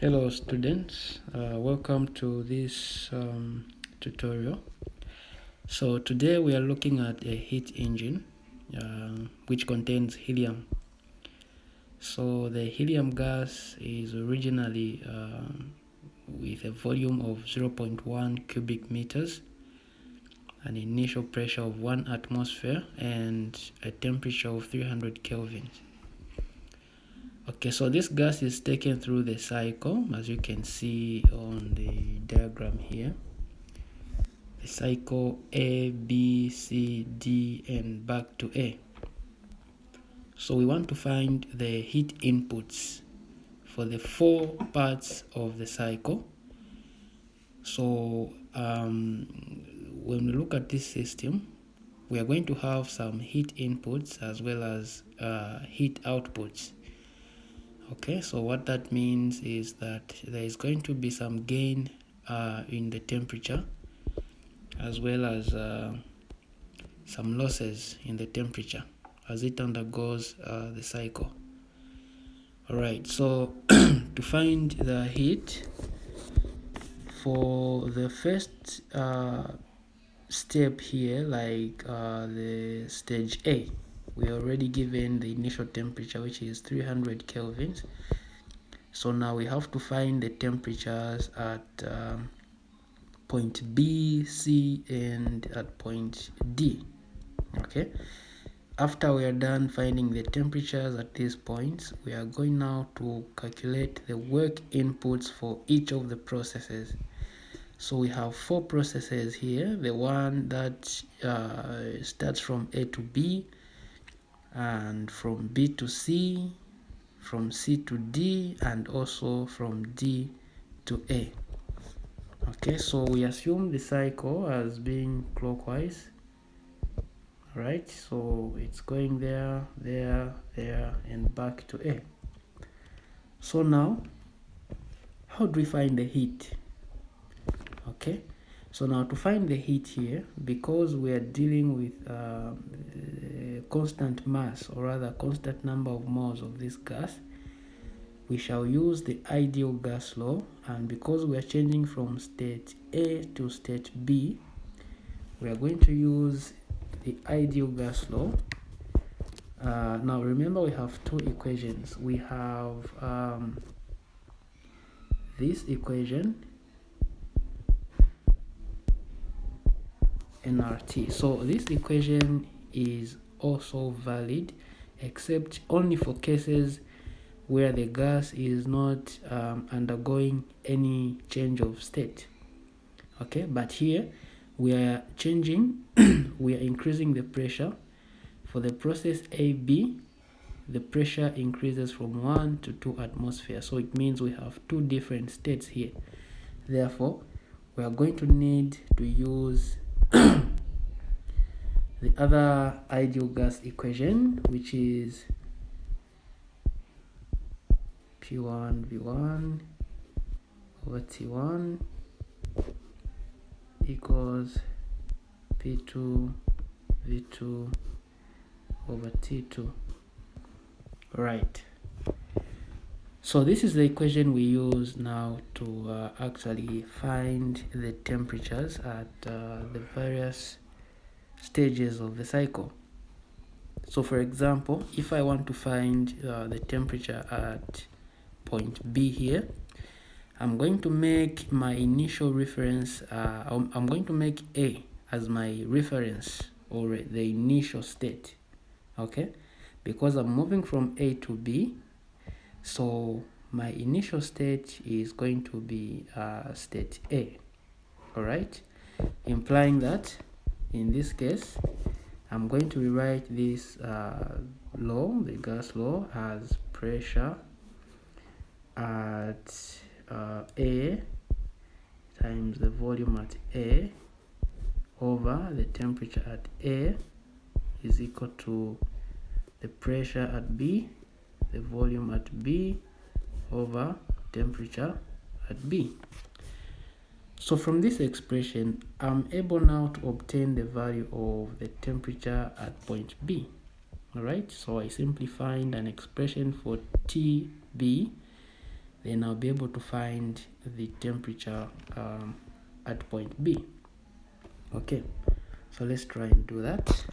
Hello students, welcome to this tutorial. So today we are looking at a heat engine which contains helium. So the helium gas is originally with a volume of 0.1 cubic meters, an initial pressure of 1 atmosphere and a temperature of 300 Kelvin. Okay, so this gas is taken through the cycle, as you can see on the diagram here. The cycle A, B, C, D, and back to A. So we want to find the heat inputs for the 4 parts of the cycle. So when we look at this system, we are going to have some heat inputs as well as heat outputs. Okay, so what that means is that there is going to be some gain in the temperature as well as some losses in the temperature as it undergoes the cycle. Alright, so to find the heat for the first step here, like the stage A, we are already given the initial temperature, which is 300 kelvins. So now we have to find the temperatures at point B, C, and at point D. Okay, after we are done finding the temperatures at these points, we are going now to calculate the work inputs for each of the processes. So we have 4 processes here. The one that starts from A to B, and from B to C, from C to D, and also from D to A. Okay, so we assume the cycle as being clockwise. Right, so it's going there, and back to A. So now, how do we find the heat? Okay, so now to find the heat here, because we are dealing with constant mass, or rather constant number of moles of this gas, we shall use the ideal gas law. And because we are changing from state A to state B, we are going to use the ideal gas law. Now remember, we have 2 equations. We have this equation, nRT. So this equation is also valid, except only for cases where the gas is not undergoing any change of state. Okay, but here we are changing, we are increasing the pressure. For the process AB, the pressure increases from 1 to 2 atmosphere. So it means we have 2 different states here. Therefore, we are going to need to use the other ideal gas equation, which is P1 V1 over T1 equals P2 V2 over T2. Right, so this is the equation we use now to actually find the temperatures at the various stages of the cycle. So for example, if I want to find the temperature at point B here, I'm going to make my initial reference, I'm going to make A as my reference, or the initial state. Okay, because I'm moving from A to B, so my initial state is going to be state A. Alright, implying that in this case I'm going to rewrite this law, the gas law, as pressure at A times the volume at A over the temperature at A is equal to the pressure at B, the volume at B, over temperature at B. So from this expression, I'm able now to obtain the value of the temperature at point B. Alright, so I simply find an expression for TB then I'll be able to find the temperature at point B. Okay, so let's try and do that.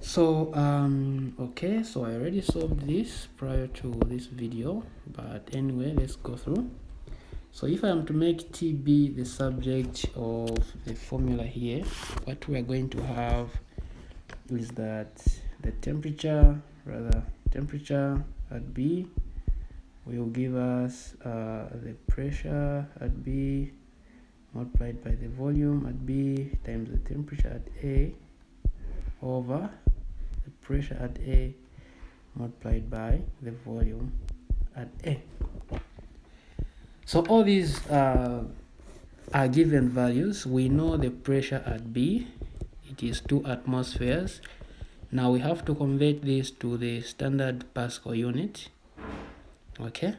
So okay, so I already solved this prior to this video, but anyway, let's go through. So if I am to make TB the subject of the formula here, what we are going to have is that the temperature at B will give us the pressure at B multiplied by the volume at B times the temperature at A over the pressure at A multiplied by the volume at A. So all these are given values. We know the pressure at B, it is 2 atmospheres. Now we have to convert this to the standard Pascal unit. Okay,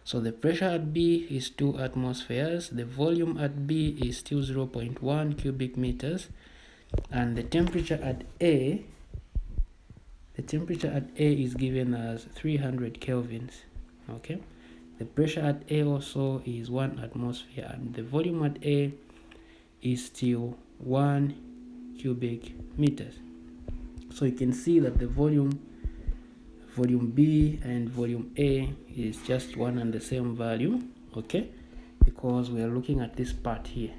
so the pressure at B is 2 atmospheres, the volume at B is still 0.1 cubic meters, and the temperature at A is given as 300 kelvins. Okay, the pressure at A also is 1 atmosphere, and the volume at A is still 1 cubic meters. So you can see that the volume B and volume A is just one and the same value, okay, because we are looking at this part here,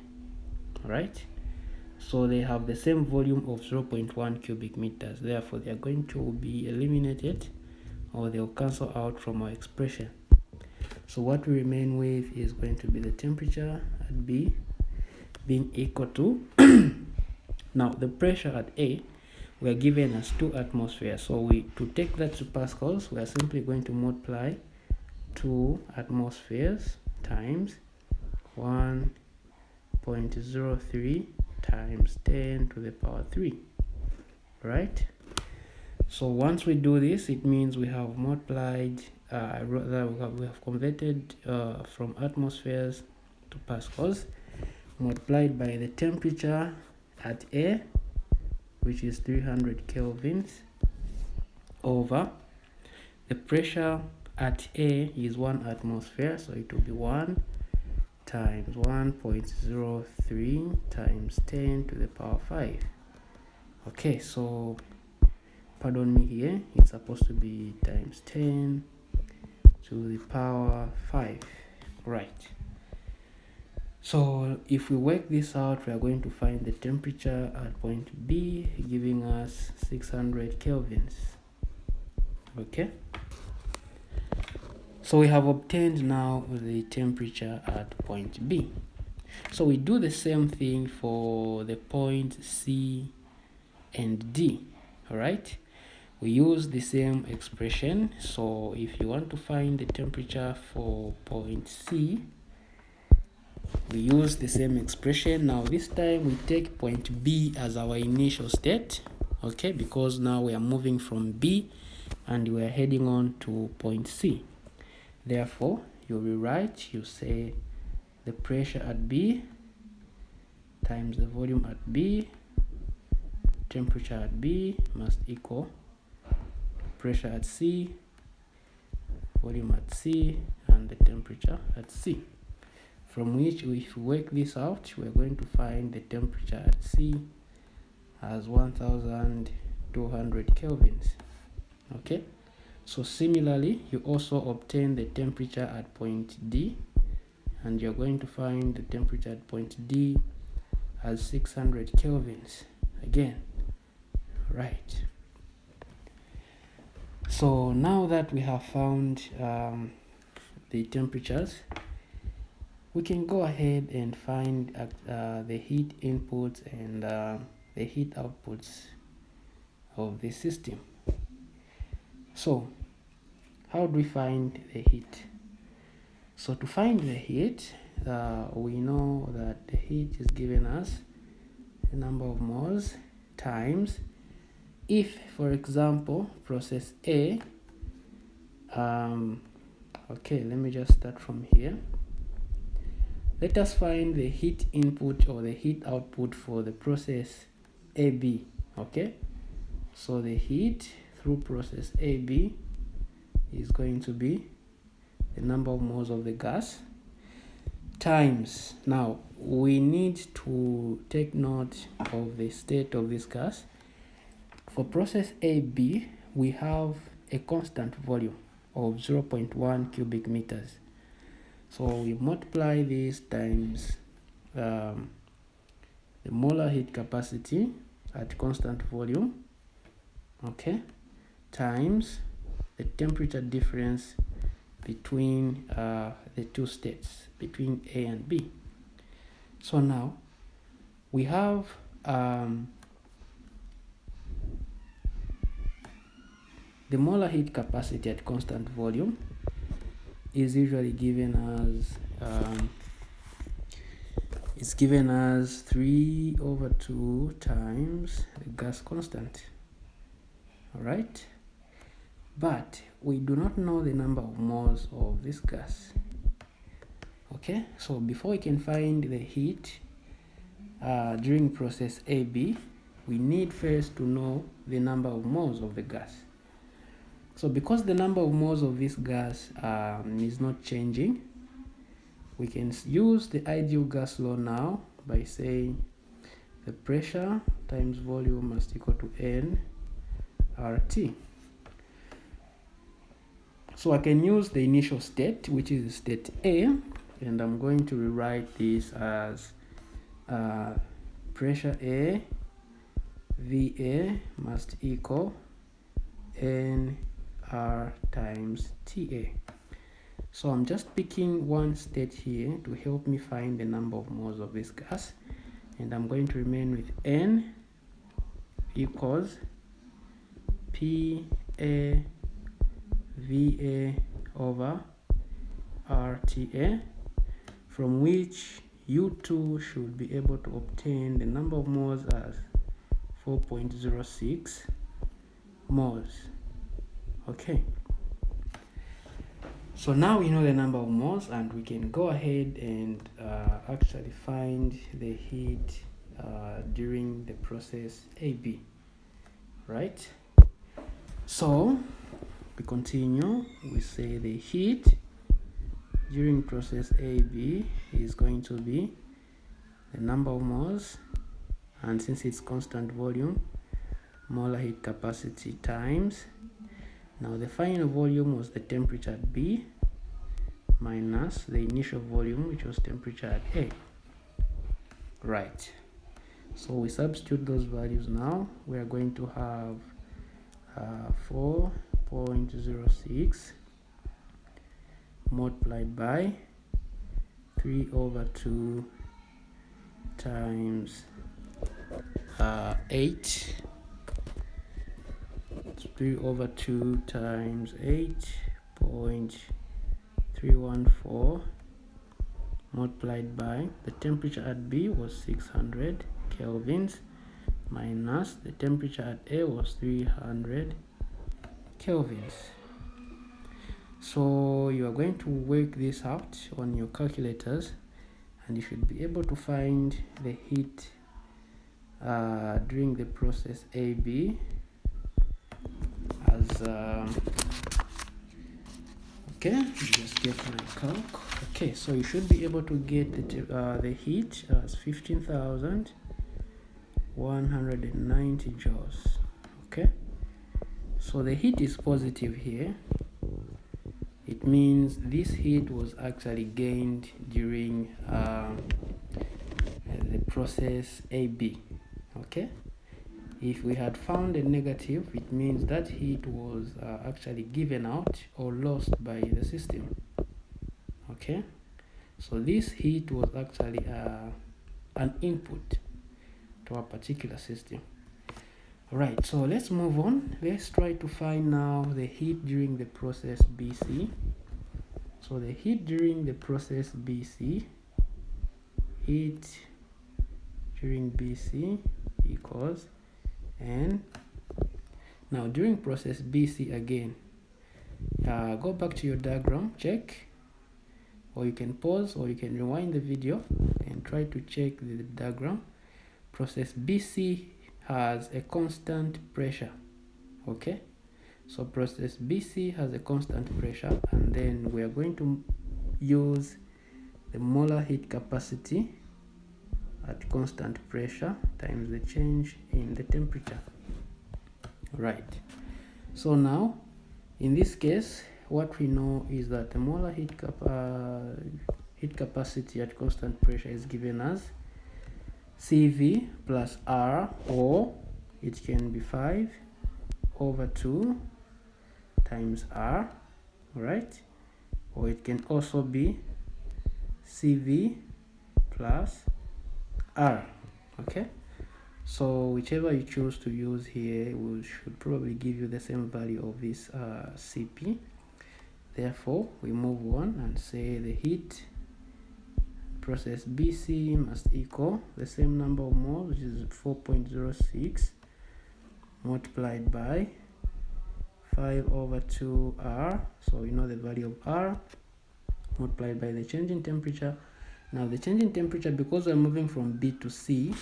right? So they have the same volume of 0.1 cubic meters, therefore they are going to be eliminated, or they'll cancel out from our expression. So what we remain with is going to be the temperature at B being equal to now the pressure at A we are given as 2 atmospheres, so to take that to pascals, we are simply going to multiply 2 atmospheres times 1.03 times 10 to the power 3, right? So once we do this, it means we have multiplied we have converted from atmospheres to pascals, multiplied by the temperature at A, which is 300 kelvins, over the pressure at A is 1 atmosphere, so it will be 1 times 1.03 times 10 to the power 5. Okay, so pardon me here, it's supposed to be times 10 to the power 5, right? So if we work this out, we are going to find the temperature at point B, giving us 600 kelvins. Okay, so we have obtained now the temperature at point B. So we do the same thing for the point C and D. All right, we use the same expression. So if you want to find the temperature for point C, we use the same expression. Now this time we take point B as our initial state, okay, because now we are moving from B and we are heading on to point C. Therefore you rewrite, you say the pressure at B times the volume at B, temperature at B must equal pressure at C, volume at C, and the temperature at C. From which, if we work this out, we are going to find the temperature at C as 1200 kelvins. Okay, so similarly, you also obtain the temperature at point D, and you're going to find the temperature at point D as 600 kelvins again, right? So now that we have found the temperatures, we can go ahead and find the heat inputs and the heat outputs of the system. So how do we find the heat? So to find the heat, we know that the heat is given us the number of moles times, if for example process A, okay, let me just start from here. Let us find the heat input or the heat output for the process AB. Okay, so the heat through process AB is going to be the number of moles of the gas, times, now we need to take note of the state of this gas. For process AB, we have a constant volume of 0.1 cubic meters. So we multiply this times the molar heat capacity at constant volume, okay, times the temperature difference between the two states, between A and B. So now we have the molar heat capacity at constant volume is usually given as it's given as 3/2 times the gas constant. All right, but we do not know the number of moles of this gas. Okay, so before we can find the heat during process AB, we need first to know the number of moles of the gas. So because the number of moles of this gas is not changing, we can use the ideal gas law now by saying the pressure times volume must equal to N RT. So I can use the initial state, which is state A, and I'm going to rewrite this as pressure A VA must equal NR times TA. So I'm just picking one state here to help me find the number of moles of this gas, and I'm going to remain with N equals PA VA over RTA, from which you two should be able to obtain the number of moles as 4.06 moles. Okay, so now we know the number of moles, and we can go ahead and actually find the heat during the process AB, right? So we continue, we say the heat during process AB is going to be the number of moles, and since it's constant volume, molar heat capacity times, now the final volume was the temperature at B minus the initial volume, which was temperature at A. Right, so we substitute those values. Now we are going to have 4.06 multiplied by 3/2 times 8, 3/2 times 8.314 multiplied by the temperature at B was 600 kelvins minus the temperature at A was 300 kelvins. So you are going to work this out on your calculators, and you should be able to find the heat during the process AB as okay, just get my calc. Okay, so you should be able to get the heat as 15,190 joules. Okay, so the heat is positive here. It means this heat was actually gained during the process AB. Okay, if we had found a negative, it means that heat was actually given out or lost by the system. Okay, so this heat was actually an input to a particular system. Right, so let's move on. Let's try to find now the heat during the process BC. So the heat during the process BC, heat during BC equals N. Now during process BC again, go back to your diagram, check, or you can pause or you can rewind the video and try to check the diagram. Process BC has a constant pressure. Okay, So process BC has a constant pressure, and then we are going to use the molar heat capacity at constant pressure times the change in the temperature. Right. So now, in this case, what we know is that the molar heat capacity at constant pressure is given as CV plus R, or it can be 5/2 times R, right? Or it can also be CV plus R, okay? So whichever you choose to use here should probably give you the same value of this CP. Therefore, we move on and say the heat process BC must equal the same number of moles, which is 4.06, multiplied by 5/2 R. So we know the value of R, multiplied by the change in temperature. Now the change in temperature, because we're moving from B to C,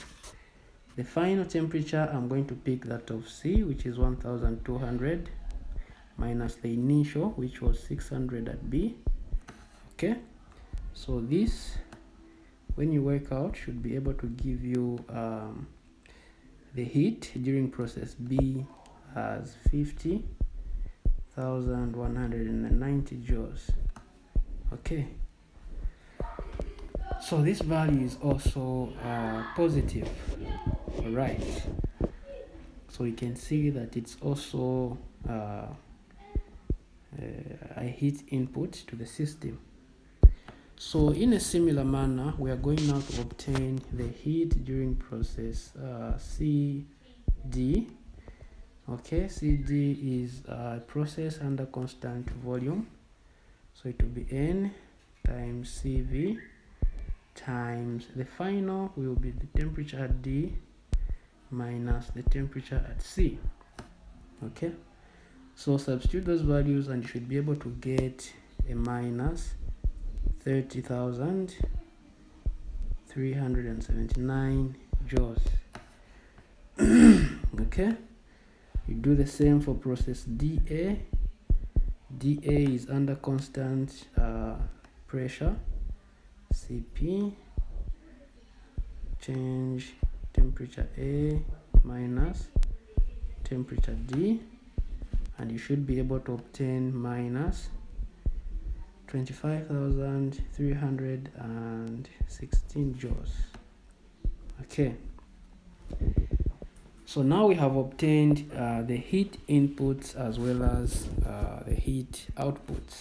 the final temperature, I'm going to pick that of C, which is 1200, minus the initial, which was 600 at B. Okay, so this, when you work out, should be able to give you the heat during process B as 50,190 joules. Okay, so this value is also positive. All right, so you can see that it's also a heat input to the system. So in a similar manner, we are going now to obtain the heat during process CD. Okay, CD is a process under constant volume, so it will be N times CV times the final will be the temperature at D minus the temperature at C. Okay, so substitute those values and you should be able to get a minus 30,379 joules. Okay, you do the same for process DA. DA is under constant pressure, CP, change temperature A minus temperature D, and you should be able to obtain minus 25,316 joules. Okay, so now we have obtained the heat inputs as well as the heat outputs.